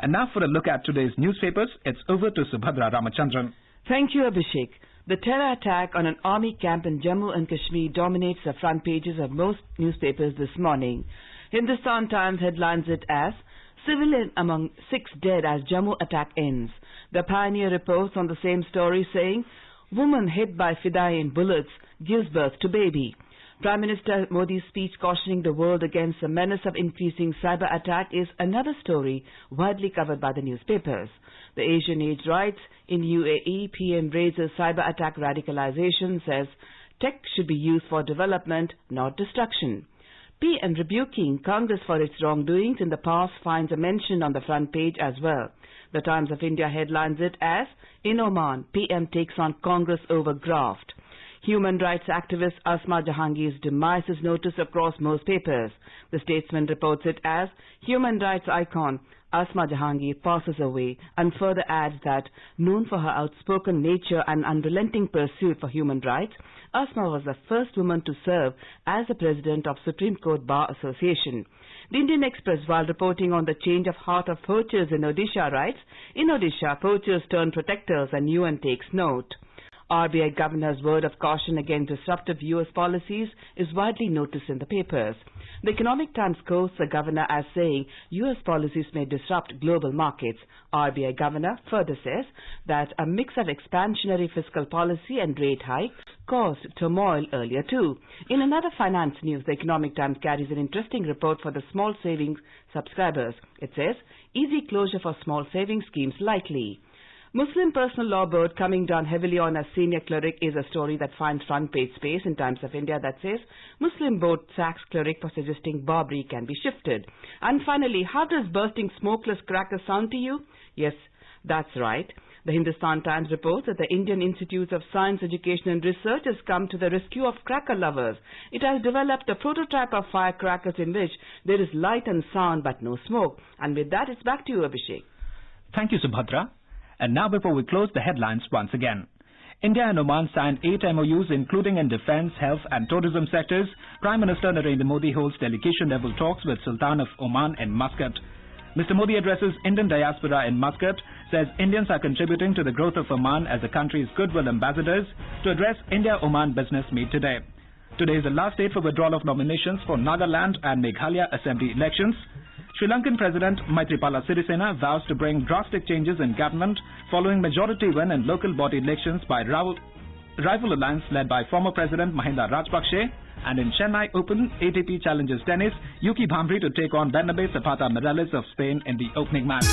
And now for a look at today's newspapers, it's over to Subhadra Ramachandran. Thank you, Abhishek. The terror attack on an army camp in Jammu and Kashmir dominates the front pages of most newspapers this morning. Hindustan Times headlines it as "Civilian among 6 dead as Jammu attack ends." The Pioneer reports on the same story saying, "Woman hit by fidayeen bullets gives birth to baby." Prime Minister Modi's speech cautioning the world against the menace of increasing cyber attack is another story widely covered by the newspapers. The Asian Age writes, in UAE, PM raises cyber attack radicalization, says tech should be used for development, not destruction. PM rebuking Congress for its wrongdoings in the past finds a mention on the front page as well. The Times of India headlines it as, in Oman, PM takes on Congress over graft. Human rights activist Asma Jahangir's demise is noticed across most papers. The Statesman reports it as, human rights icon Asma Jahangir passes away, and further adds that, known for her outspoken nature and unrelenting pursuit for human rights, Asma was the first woman to serve as the president of Supreme Court Bar Association. The Indian Express, while reporting on the change of heart of poachers in Odisha, writes, in Odisha, poachers turn protectors and UN takes note. RBI Governor's word of caution against disruptive US policies is widely noticed in the papers. The Economic Times quotes the governor as saying US policies may disrupt global markets. RBI Governor further says that a mix of expansionary fiscal policy and rate hike caused turmoil earlier too. In another finance news, the Economic Times carries an interesting report for the small savings subscribers. It says, easy closure for small savings schemes likely. Muslim Personal Law Board coming down heavily on a senior cleric is a story that finds front page space in Times of India that says Muslim board sacks cleric for suggesting Barbary can be shifted. And finally, how does bursting smokeless crackers sound to you? Yes, that's right. The Hindustan Times reports that the Indian Institute of Science, Education and Research has come to the rescue of cracker lovers. It has developed a prototype of firecrackers in which there is light and sound but no smoke. And with that, it's back to you, Abhishek. Thank you, Subhadra. And now before we close the headlines once again. India and Oman signed 8 MOUs including in defense, health and tourism sectors. Prime Minister Narendra Modi holds delegation-level talks with Sultan of Oman in Muscat. Mr. Modi addresses Indian diaspora in Muscat, says Indians are contributing to the growth of Oman as the country's goodwill ambassadors to address India-Oman business meet today. Today is the last date for withdrawal of nominations for Nagaland and Meghalaya Assembly elections. Sri Lankan President Maithripala Sirisena vows to bring drastic changes in government following majority win in local body elections by rival alliance led by former President Mahinda Rajapakse. And in Chennai Open ATP Challengers Tennis, Yuki Bhambri to take on Bernabe Zapata Miralles of Spain in the opening match.